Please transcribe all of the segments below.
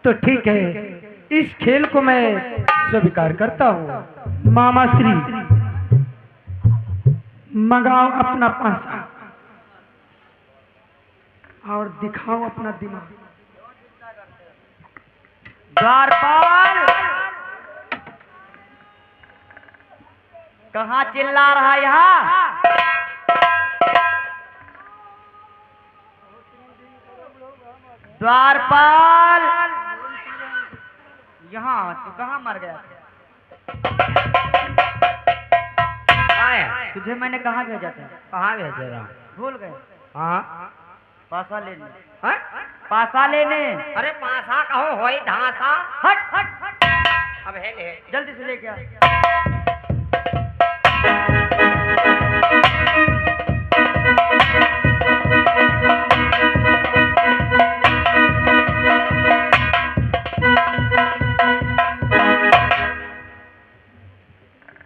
तो ठीक है, इस खेल को मैं स्वीकार करता हूँ। मामा श्री, मंगाओ अपना पासा और दिखाओ अपना दिमाग। द्वारपाल कहाँ चिल्ला रहा है यहाँ? द्वारपाल यहाँ तू कहाँ मर गया? तुझे मैंने कहाँ भेजा था? कहाँ भेजेगा? भूल गए? हाँ, पासा लेने। हाँ? पासा लेने। अरे पासा कहो होई ढांसा। हट हट हट, अब है ले जल्दी से लेके आ।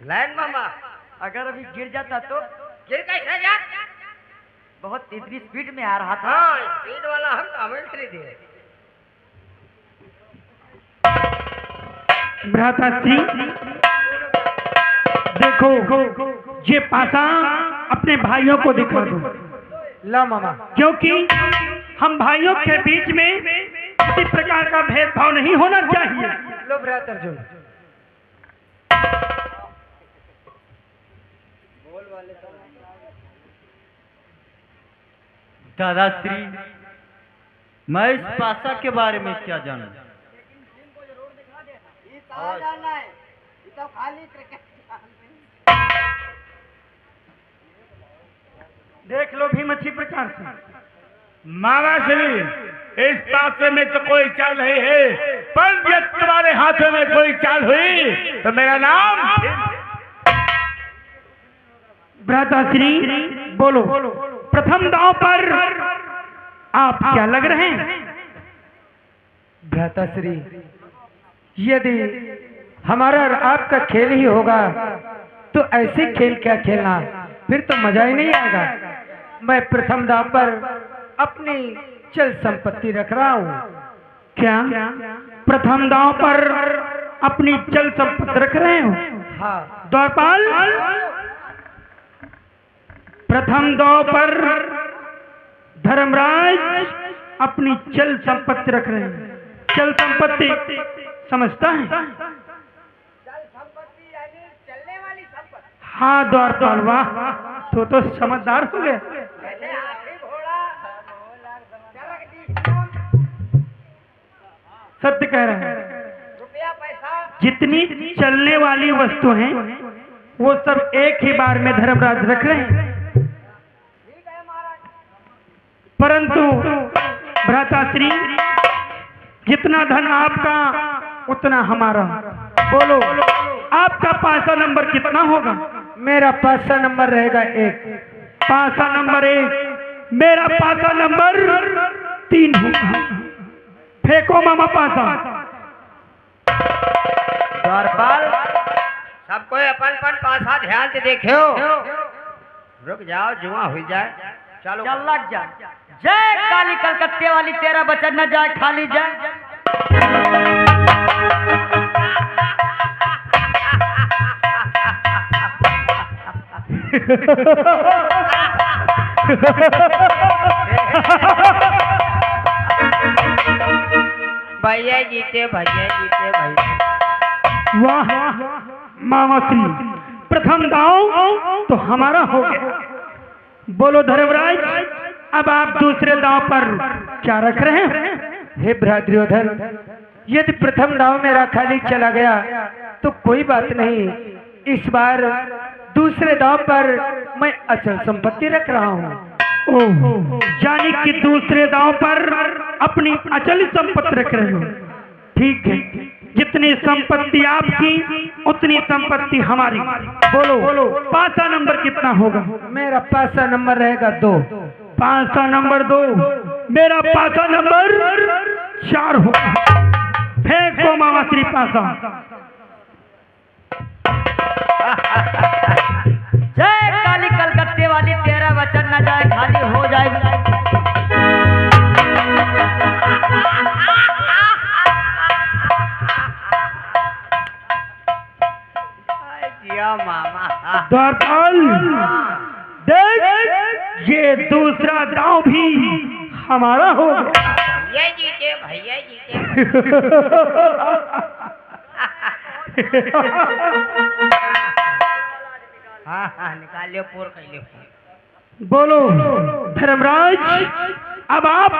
लैन मामा, अगर अभी गिर जाता तो? गिर कैसे जा? बहुत तेज स्पीड में आ रहा था। हाँ, स्पीड वाला हम कमेंट्री दिए। भ्राताश्री देखो, ये पासा अपने भाइयों को दिखा दो। ला मामा, क्योंकि हम भाइयों के बीच में किसी प्रकार का भेदभाव नहीं होना चाहिए। लो भ्रात अर्जुन। दादाश्री, मैं इस पासा के बारे में क्या जानूं? देख लो भीम अच्छी प्रकार से। मामा श्री, इस पासे में तो कोई चाल नहीं है, पर जब तुम्हारे हाथों में कोई चाल हुई तो मेरा नाम। भ्राताश्री बोलो, प्रथम दांव पर आप क्या लग रहे हैं? भ्राताश्री, यदि हमारा और आपका खेल ही होगा तो ऐसे खेल क्या खेलना, फिर तो मजा ही नहीं आएगा। मैं प्रथम दांव पर अपनी चल संपत्ति रख रहा हूँ। क्या प्रथम दांव पर अपनी चल संपत्ति रख रहे हो? हाँ। द्वारपाल, प्रथम दांव पर धर्मराज अपनी चल संपत्ति रख रहे हैं। चल संपत्ति समझता है? चल संपत्ति यानी चलने वाली संपत्ति। हाँ द्वारपाल, वाह, तो समझदार हो गए। जैसे हाथी घोड़ा सत्य कह रहे हैं। रुपया पैसा जितनी चलने वाली वस्तु हैं वो सब एक ही बार में धर्मराज रख रहे हैं। ठीक है महाराज। परंतु भ्राताश्री, जितना धन आपका उतना हमारा। बोलो, आपका पासा नंबर कितना होगा? मेरा पासा नंबर रहेगा 1। पासा नंबर 1, मेरा पासा नंबर 3 होगा। फेंको मामा पासा। द्वारपाल, सबको अपन पासा ध्यान से देखो। रुक जाओ, जुआ हुई जाए। चलो चल लग जा। जय काली कलकत्ते वाली, तेरा बचन न जाए खाली जाए। भैया जीते, भैया जीते, भैया। वाह मामा श्री, प्रथम दांव तो हमारा हो गया। बोलो धर्मराज, अब आप दूसरे दांव पर क्या रख रहे हैं? हे भ्रातृयोधन, यदि प्रथम दांव मेरा खाली चला गया तो कोई बात नहीं। इस बार दूसरे दांव पर मैं अचल संपत्ति रख रहा हूँ। ओह, यानी कि दूसरे दांव पर अपनी अचल संपत्ति रख रहे हो। ठीक है, जितनी संपत्ति आपकी उतनी संपत्ति हमारी। बोलो, पासा नंबर कितना होगा? मेरा पासा नंबर रहेगा 2। पासा नंबर 2, मेरा पासा नंबर 4 होगा। फेंको मामा श्री पासा। जय काली कलकत्ते वाली, तेरा वचन न जाए खाली हो जाए। द्वारपाल देख ये दूसरा दांव भी हमारा हो गया। भैया जीते, भैया जीते। हाँ हाँ निकाल लियो, पूर कर लियो। बोलो धर्मराज, अब आप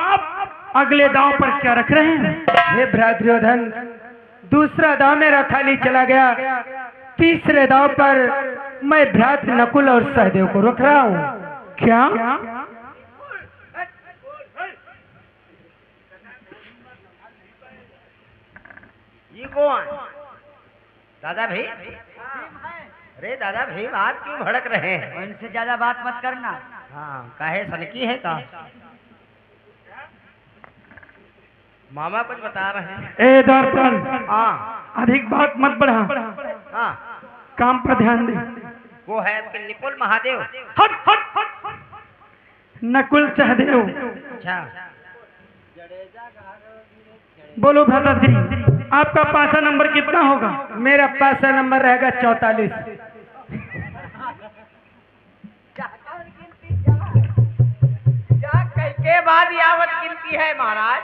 अगले दांव पर क्या रख रहे हैं? हे भ्रातृयोधन, दूसरा दांव मेरा खाली चला गया, तीसरे दांव पर मैं भ्रात नकुल और सहदेव को रख रहा हूँ। क्या? ये कौन? दादा भाई? अरे दादा भाई, आप क्यों भड़क रहे हैं? इनसे ज्यादा बात मत करना। हाँ, काहे सनकी है का? मामा कुछ बता रहे हैं। ए द्वारपाल, हाँ अधिक बात मत बढ़ा, हाँ, काम पर ध्यान दे। वो है आपके निपुल महादेव। हट हट हट, नकुल सहदेव। अच्छा, बोलो भ्राताश्री, आपका पासा नंबर कितना होगा? मेरा पासा नंबर रहेगा 44। के बाद यावत गिनती है महाराज?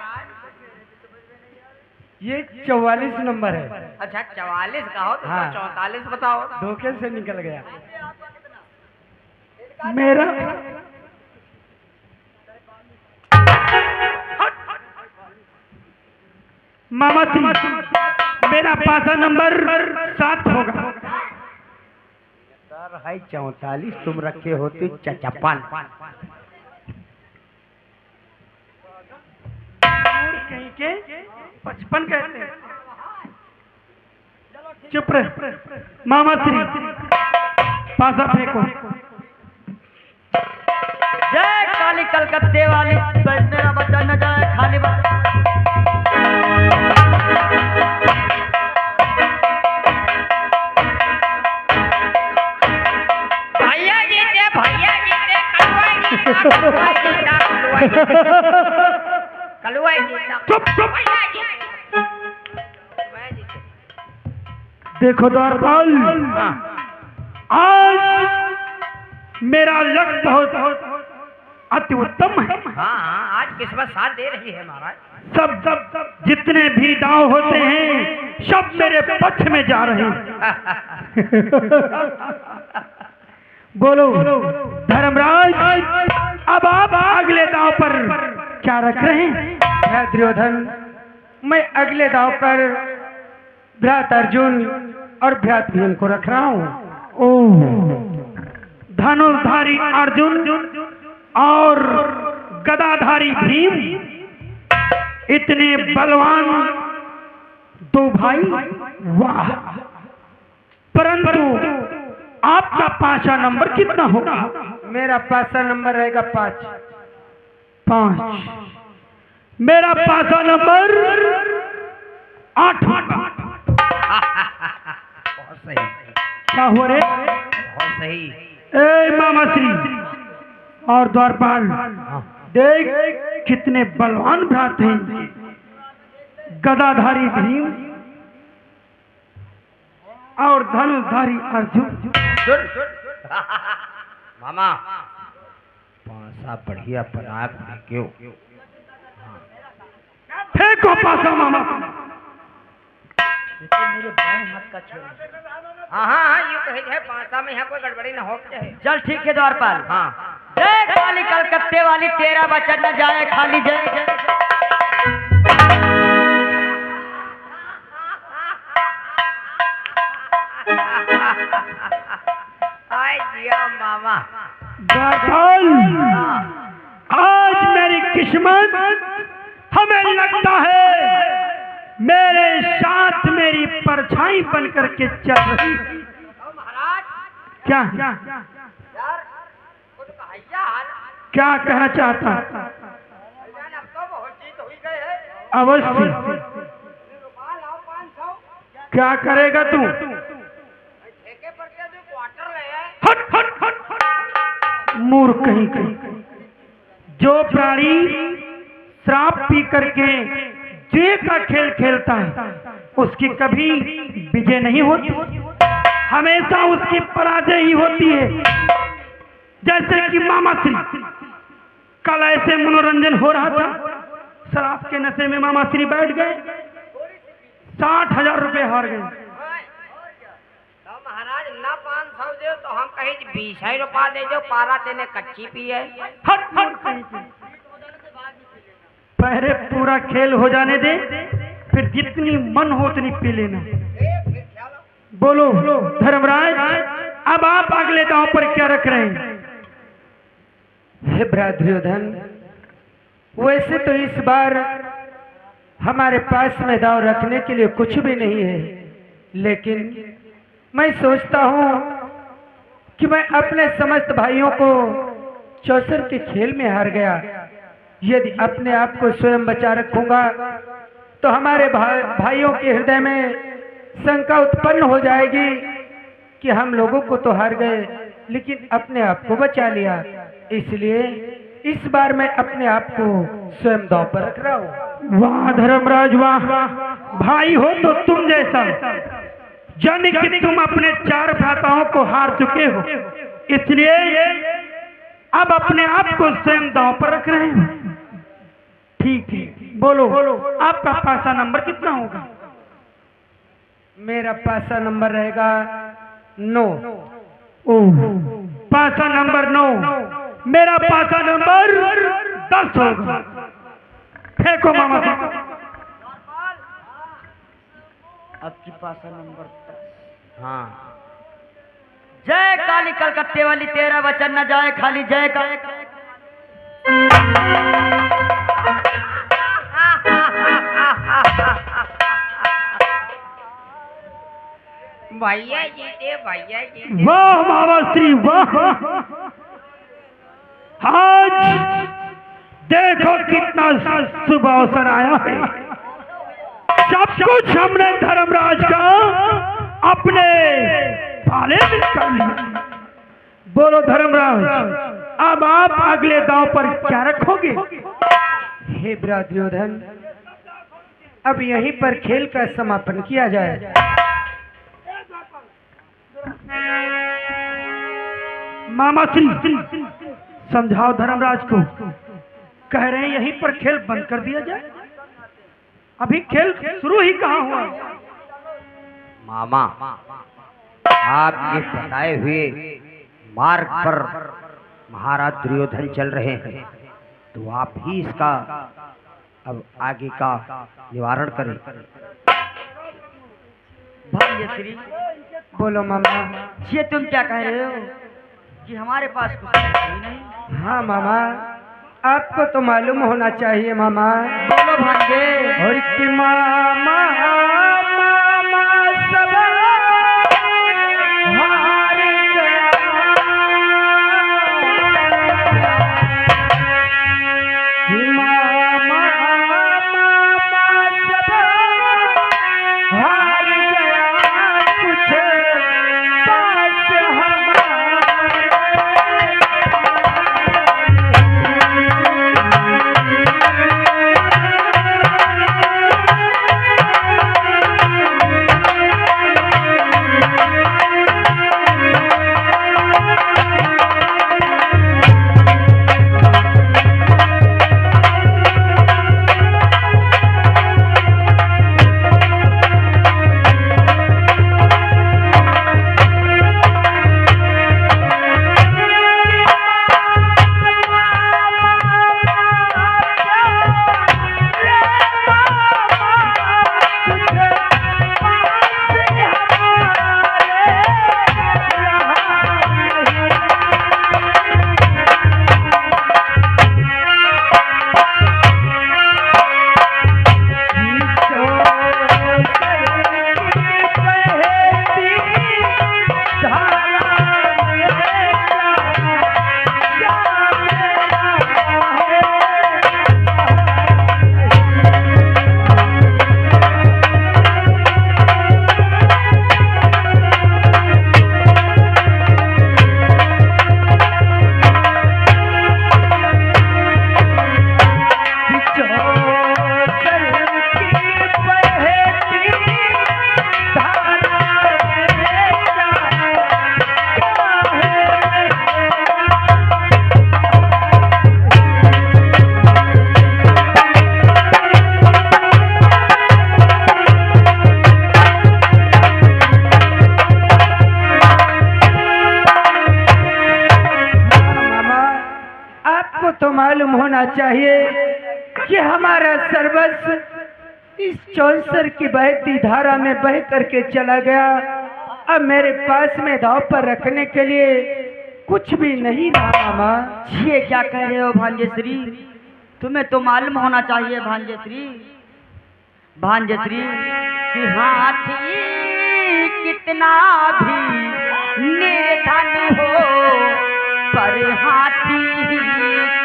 ये 44 नंबर है। अच्छा 44 का हो तो हाँ। 44 बताओ। धोखे से निकल गया। मेरा मामा जी, मेरा पासा नंबर 7 होगा। सर है 44, तुम रखे होते 55। कहीं के 55 कहते हैं। चुप रहे मामा श्री, पासा फेंको। जय काली कलकत्ते वाली, मेरा बच्चा न जाए खाली भैया जीते, भैया जीते, कलुआ जीता, कलुआ जीता, कलुआ जीता। चुप चुप। भैया जीते, मैं जीते। देखो द्वारपाल, आज मेरा लक बहुत अति उत्तम है। हाँ हाँ, आज किस्मत साथ दे रही है महाराज। सब जितने भी दांव होते हैं सब मेरे पक्ष में जा रहे हैं। बोलो धर्मराज, अब आप अगले दांव पर क्या रख रहे हैं? भ्रातृयोधन, मैं अगले दांव पर भ्रात अर्जुन और भ्रात भीम को रख रहा हूँ। ओह, धनुर्धारी अर्जुन और गदाधारी भीम, इतने बलवान दो भाई, वाह! परंतु आपका पासा नंबर कितना होगा? मेरा पासा नंबर रहेगा 5। 5। मेरा पासा नंबर 8 होगा। बहुत सही, क्या हो रे? बहुत सही। ए मामा श्री और द्वारपाल, देख कितने बलवान भ्रात हैं, गदाधारी भीम और धनुर्धारी अर्जुन। मामा पासा बढ़िया बना क्यों? फेंको पासा मामा। हाँ हाँ हाँ, यूँ कहे है पासा में यहाँ कोई गड़बड़ी न हो जाए। चल ठीक है द्वारपाल। हाँ, जय काली कलकत्ते वाली, तेरा बचन न जाए खाली। जय जय। आय जिया मामा। द्वारपाल, आज मेरी किस्मत, हमें लगता है मेरे साथ मेरी परछाई बन करके चल रही। महाराज क्या यार, वो तो कहिया हाल। क्या कहना चाहता? अब तो बहुत जीत हुई गए है। अवश्य। रुमाल आओ 500। क्या करेगा तू? ठेके पर के जो क्वार्टर ले आए। हट हट हट हट, मूर्ख कहीं कहीं। जो प्राणी शराब पी करके जे का खेल खेलता है उसकी कभी विजय नहीं होती। हमेशा उसकी पराजय ही होती है। जैसे कि मामा श्री कल ऐसे मनोरंजन हो रहा था, शराब के नशे में मामा श्री बैठ गए, 60,000 रुपए हार गए। तो महाराज ना 500 दे तो हम कहीं 20 रुपया दे जो पारा तेने कच्ची पी है। हट हट कहीं की। पहले पूरा खेल हो जाने दे, फिर जितनी मन हो उतनी पी लेना। बोलो धर्मराज, अब आप अगले दांव पर क्या रख रहे हैं? हे दुर्योधन, वैसे तो इस बार हमारे पास में दाव रखने के लिए कुछ भी नहीं है, लेकिन मैं सोचता हूँ कि मैं अपने समस्त भाइयों को चौसर के खेल में हार गया। यदि अपने आप को स्वयं बचा रखूंगा तो हमारे भाइयों के हृदय में शंका उत्पन्न हो जाएगी कि हम लोगों को तो हार गए, लेकिन अपने आप को बचा लिया। इसलिए इस बार मैं अपने आप को स्वयं दांव पर रख रहा हूँ। वाह धर्मराज वाह, भाई हो तो तुम जैसा, जाने कि तुम अपने 4 भ्राताओं को हार चुके हो, इसलिए अब अपने आप को स्वयं दांव पर रख रहे हो। ठीक है, बोलो आपका पासा नंबर कितना होगा? मेरा पासा नंबर रहेगा 9। ओह, पासा नंबर 9, मेरा पासा नंबर 10 होगा। फेंको मामा साहब। आपकी पासा नंबर 10। हाँ जय काली कलकत्ते वाली, तेरा वचन न जाए खाली। जय का भैया जी भैया जी। वाह मामा श्री वाह, आज देखो कितना शुभ अवसर आया है। सब कुछ हमने धर्मराज का अपने पाले में कर लिया। बोलो धर्मराज, अब आप अगले दांव पर क्या रखोगे? हे दुर्योधन, अब यहीं पर खेल का समापन किया जाए। मामा श्री समझाओ धर्मराज को, कह रहे हैं यहीं पर खेल बंद कर दिया जाए। अभी खेल शुरू ही कहाँ हुआ? मामा आपके बताए हुए मार्ग पर महाराज दुर्योधन चल रहे हैं, तो आप ही इसका अब आगे का निवारण करें। भाग्य श्री, बोलो मामा। ये तुम क्या कह रहे हो कि हमारे पास कुछ ही नहीं? हाँ मामा, आपको तो मालूम होना चाहिए मामा। बोलो भाग्य। और कि मामा मामा सब हार गया, कि मामा मामा सब हार गया, कुछ पास हमारे कारणवश इस चौसर की बहती धारा में बह करके चला गया। अब मेरे पास में दाव पर रखने के लिए कुछ भी नहीं रहा मामा। ये क्या कह रहे हो भांजेश्री? तुम्हें तो मालूम होना चाहिए भांजेश्री कि हाथी कितना भी निर्धन हो पर हाथी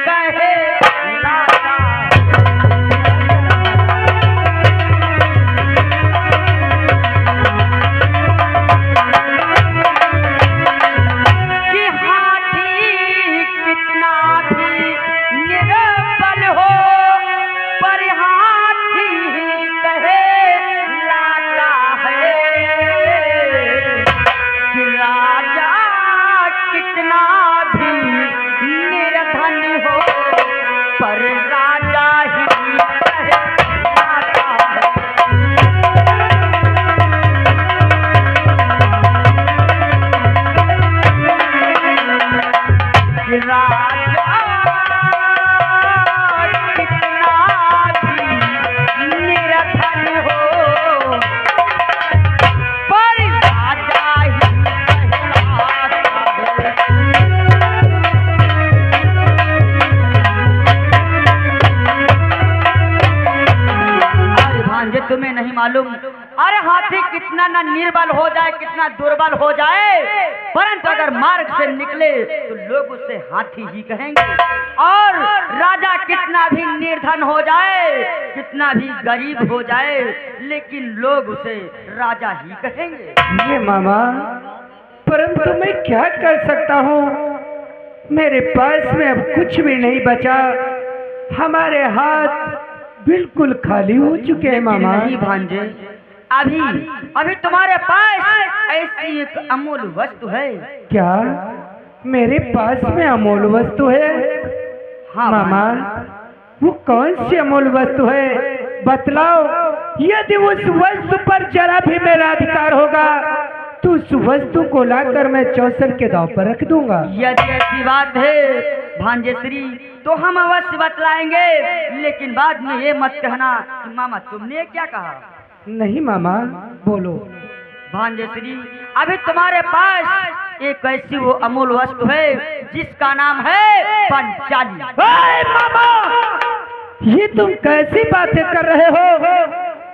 कहे राजा। कि हाथी कितना भी निर्बल हो पर हाथी कहे राजा है। कि राजा कितना भी निर्धन हो पर राजा ही कहे राजा है। कि राजा कितना भी निर्धन हो पर राजा ही अरे भांजे तुम्हें नहीं मालूम? अरे हाथी कितना ना निर्बल हो जाए कितना दुर्बल हो जाए परंतु अगर मार्ग से निकले तो लोग उसे हाथी ही कहेंगे। और राजा कितना भी निर्धन हो जाए कितना भी गरीब हो जाए लेकिन लोग उसे राजा ही कहेंगे। ये मामा, परंतु मैं क्या कर सकता हूँ? मेरे पास में अब कुछ भी नहीं बचा। हमारे हाथ बिल्कुल खाली हो चुके हैं मामा। नहीं भांजे, अभी अभी तुम्हारे पास ऐसी एक अमूल वस्तु है। क्या मेरे पास में अमूल वस्तु है? हाँ मामा, वो कौन सी अमूल वस्तु है? बतलाओ। यदि उस वस्तु पर जरा भी मेरा अधिकार होगा तो उस वस्तु को लाकर मैं चौसर के दांव पर रख दूंगा। यदि ऐसी बात है भांजेश्री तो हम अवश्य बतलाएंगे, लेकिन बाद में ये मत कहना कि मामा तुमने क्या कहा। नहीं मामा, बोलो। भांजेश्री, अभी तुम्हारे पास एक ऐसी वो अमूल वस्तु है जिसका नाम है पंचाली। मामा, ये तुम कैसी बातें कर रहे हो?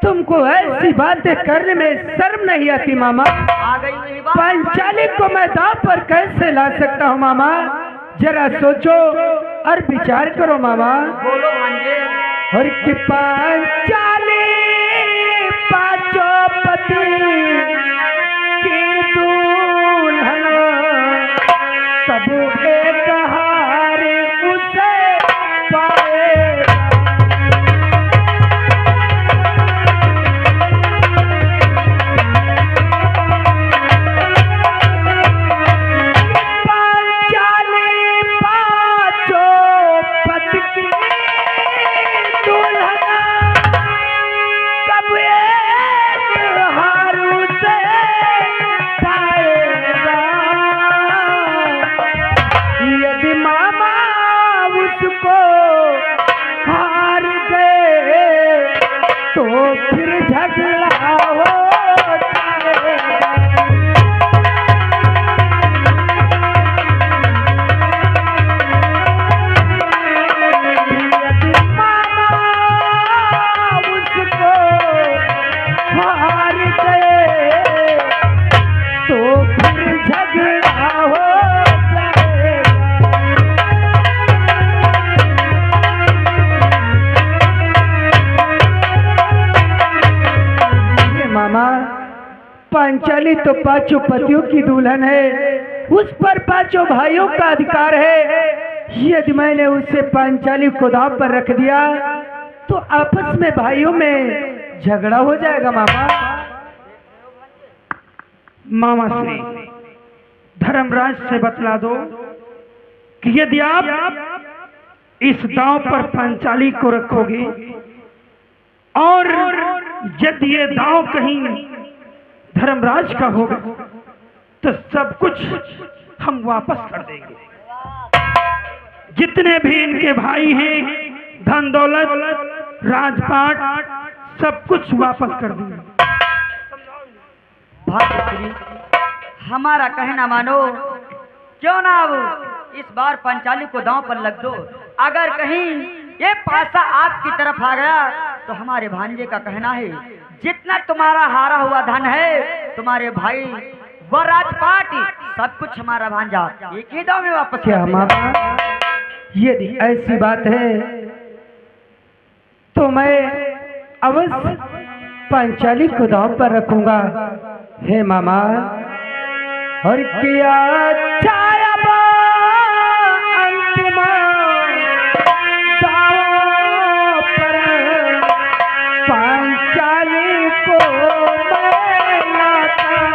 तुमको ऐसी बातें करने में शर्म नहीं आती मामा? आ गई यही बात। पंचाली को मैं दांव पर कैसे ला सकता हूँ मामा? जरा सोचो और विचार करो मामा। बोलो भांजे। और कि पंचाली पांचों पति की दुल्हन सब एक हार उसे पाए। पंचाली तो पांचों पतियों की दुल्हन है, उस पर पांचों भाइयों का अधिकार है। यदि मैंने उसे पंचाली को दांव पर रख दिया तो आपस में भाइयों में झगड़ा हो जाएगा मामा। मामा श्री, धर्मराज से बतला दो कि यदि आप इस दांव पर पंचाली को रखोगे और यदि ये दांव कहीं धर्मराज का होगा तो सब कुछ हम वापस कर देंगे। जितने भी इनके भाई हैं, धन दौलत राजपाट सब कुछ वापस कर दिया। भाग्यश्री, हमारा कहना मानो, क्यों ना अब इस बार पंचाली को दांव पर लग दो। अगर कहीं ये पासा आपकी तरफ आ गया तो हमारे भांजे का कहना है जितना तुम्हारा हारा हुआ धन है, तुम्हारे भाई व राजपाट सब कुछ हमारा भांजा एक ही दांव में वापस क्या कर देगा। मामा, यदि ऐसी बात है तो मैं अवश्य पंचाली को दांव पर रखूंगा। हे मामा, और किया छाया अंतिम दांव पर पंचाली को मैं लाता हूं।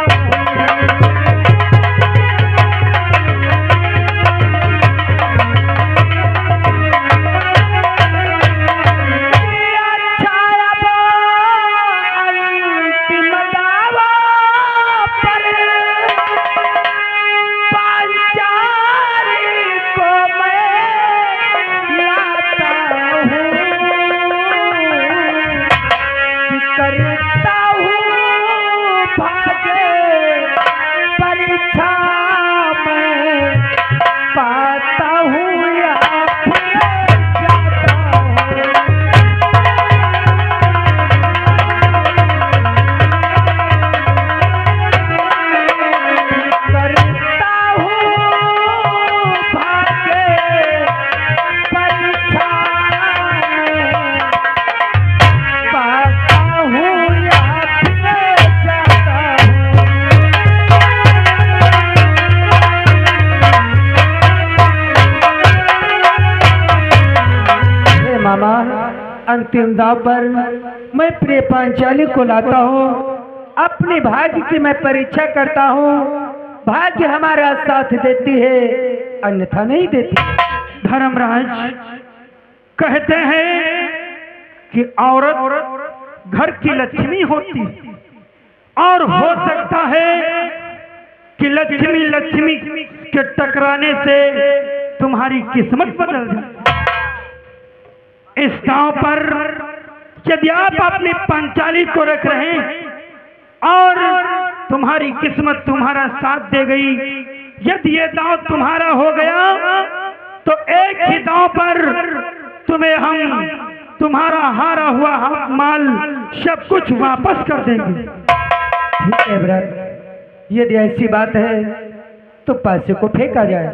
अंतिम दाव पर मैं प्रिय पांचाली को लाता हूँ। अपने भाग्य की मैं परीक्षा करता हूँ। भाग्य हमारा साथ देती है, अन्यथा नहीं देती। धर्मराज कहते हैं कि औरत घर की लक्ष्मी होती और हो सकता है कि लक्ष्मी के टकराने से तुम्हारी किस्मत बदल जाए। इस गांव पर यदि आप अपनी पंचाली को रख रहे हैं और तुम्हारी किस्मत तुम्हारा साथ दे गई, यदि ये दांव तुम्हारा हो गया तो एक ही दांव पर तुम्हें हम तुम्हारा हारा हुआ माल सब कुछ वापस कर देंगे। ठीक है ब्रदर, यदि ऐसी बात है तो पैसे को फेंका जाए।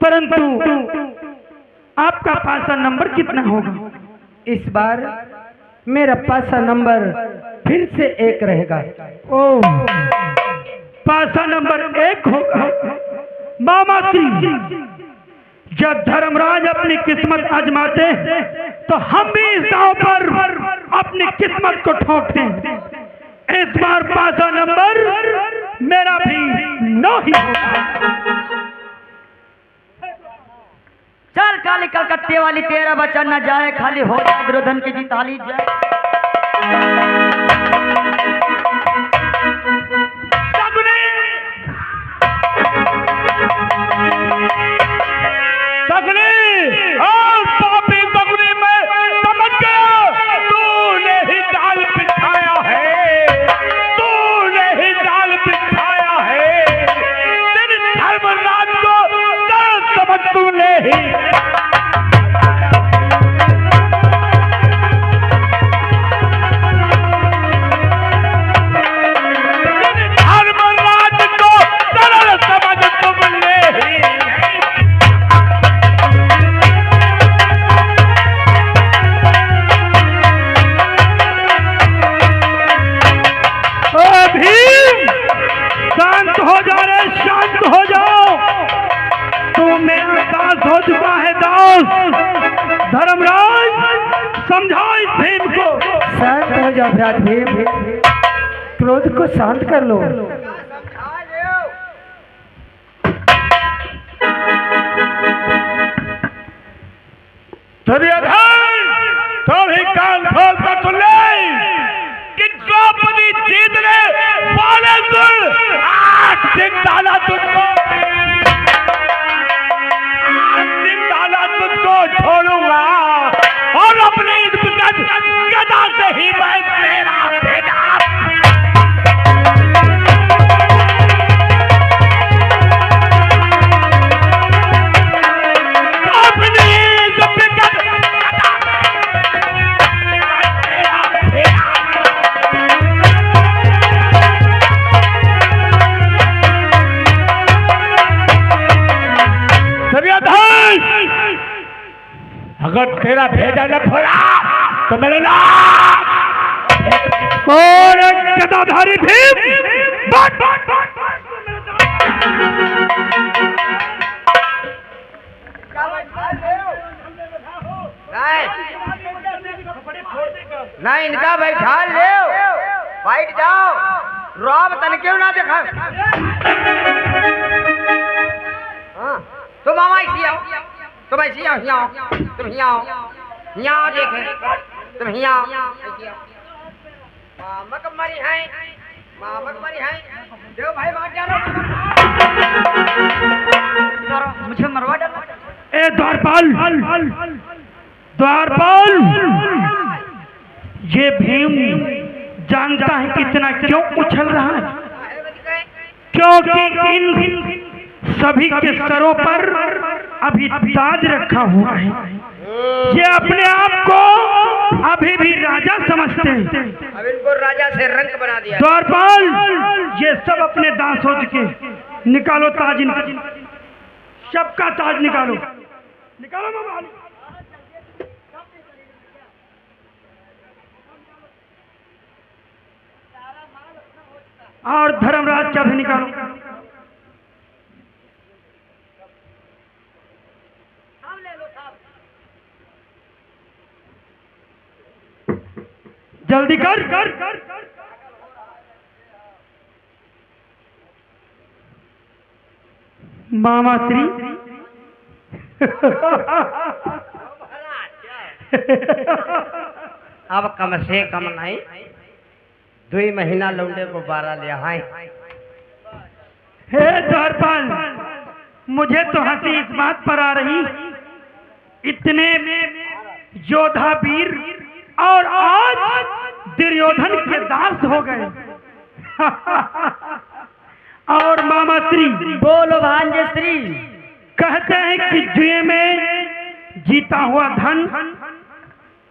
परंतु आपका पासा नंबर कितना होगा? इस बार मेरा पासा नंबर फिर से 1 रहेगा। ओ, पासा नंबर 1 होगा। मामा सिंह, जब धर्मराज अपनी किस्मत आजमाते हैं तो हम भी इस दांव पर अपनी किस्मत को ठोकते हैं। इस बार पासा नंबर मेरा भी 9 ही होगा। चल काली कलकत्ते वाली, तेरा बच्चा न जाए खाली हो जाए, दुर्योधन की जीत हाली जाए। और पापी सगुनी में समझ गया, तूने ही जाल बिछाया है, तूने ही जाल बिछाया है। तेरे धर्मराज को दर समझ तूने ही हो चुका है दास। धर्मराज समझाओ इस भीम को। शांत हो जाओ भ्रात भीम, क्रोध को शांत कर लो। दुर्योधन, तुम ही कान खोल कर सुन ले कि द्रौपदी जीतने वाले सुन, आज दिन डाला तुझको, आज दिन डाला तुझको छोड़ूंगा और अपने इस तेरा भेजा न फोड़ा तो मेरे नाम और गदाधारी भीम नहीं इनका बैठा ले फाइट जाओ रॉब तन क्यों ना देखा हाँ तुम मामा इसी आओ तुम ऐसी आओ यहाँ आओ तुम यहाँ आओ यहाँ देखे तुम यहाँ आओ मामा कब मरी है मामा कब मरी है देव भाई मार जाना मुझे मरवा डाला ए द्वारपाल द्वारपाल ये भीम जानता है कितना क्यों उछल रहा है क्योंकि इन सभी के सरों पर अभी ताज रखा हुआ है ये अपने आप को अभी भी राजा समझते हैं अब इनको राजा से रंग बना दिया द्वारपाल ये सब अपने दांत सोच के निकालो ताज इनका सबका ताज निकालो निकालो मामा और धर्मराज का भी निकालो जल्दी कर मामा श्री अब कम से कम नहीं 2 महीना लौंडे को 12 ले आए हे द्वारपाल मुझे तो हंसी इस बात पर आ रही इतने योद्धा वीर और आज दुर्योधन के दास हो गए और मामा श्री बोलो भांजे श्री कहते हैं कि जुए में जीता हुआ धन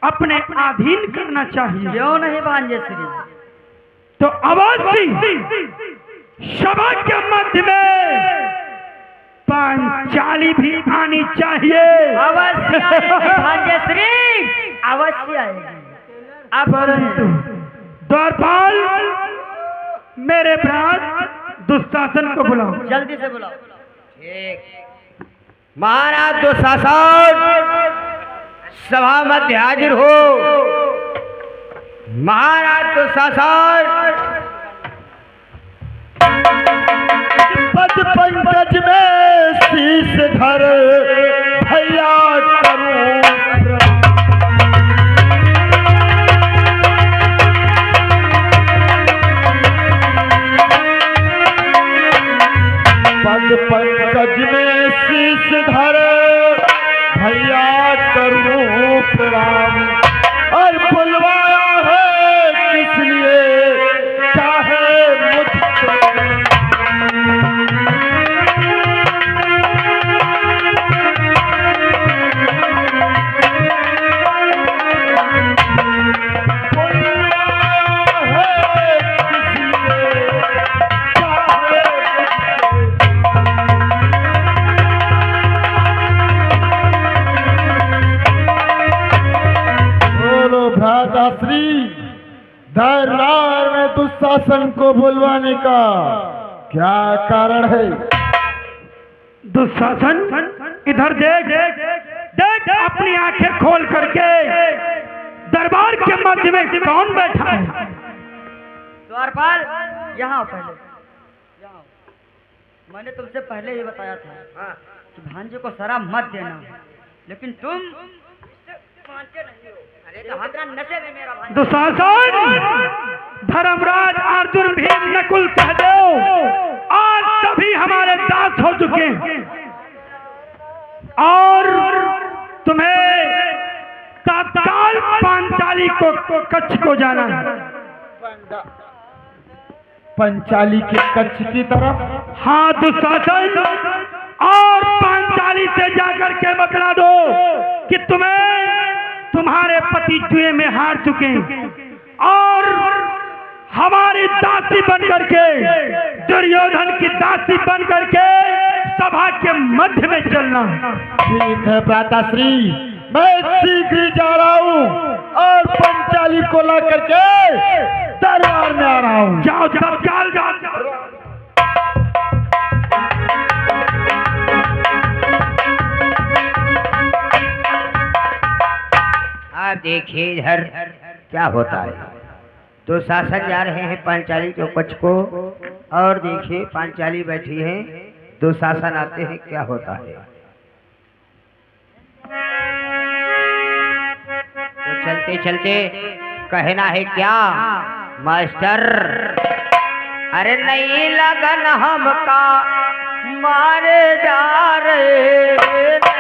अपने अधीन करना चाहिए क्यों नहीं भांजे श्री तो अवश्य सभा के मध्य में पांचाली भी आनी चाहिए अवश्य आएगी भांजे श्री अवश्य आएगी परंतु द्वारपाल मेरे भ्रात दुशासन को बुलाओ जल्दी से बुलाओ ठीक महाराज दुशासन सभा मध्य हाजिर हो महाराज दुशासन पद पंकज में शीश धर भैया करूं पद पंकज में शीश धर भैया करूं प्रणाम और बुलवाया है किस लिए चाहे मुझसे भ्राताश्री धर्मराज में दुशासन को बुलवाने का क्या कारण है? दुशासन इधर देख देख अपनी आंखें खोल करके दरबार के मध्य में कौन बैठा है द्वारपाल यहाँ आओ पहले यहाँ आओ। मैंने तुमसे पहले ही बताया था कि भांजे को शराब मत देना लेकिन तुम मानते नहीं हो नशे में मेरा भांजा दुशासन धर्मराज अर्जुन भीम नकुल कह दो आज सभी हमारे दास हो चुके हैं और तुम्हें तत्काल पांचाली को कच्छ को जाना है पंचाली के कच्छ की तरफ? हाँ दुशासन और पांचाली से जाकर के बतला दो कि तुम्हारे पति जुए में हार चुके हैं और हमारी दासी बन करके दुर्योधन की दासी बन करके सभा के मध्य में चलना। ठीक है भ्राताश्री मैं शीघ्र ही जा रहा हूँ और पंचाली को ला करके दरबार में आ रहा हूँ। जाओ जाओ जाओ जाओ जाओ। आप देखिए इधर क्या होता है। तो शासन जा रहे हैं पांचाली के पक्ष को, और देखिए पांचाली बैठी है, दो शासन आते हैं, क्या होता है। तो चलते चलते कहना है क्या मास्टर, अरे नहीं लगन हमका मारे जा रहे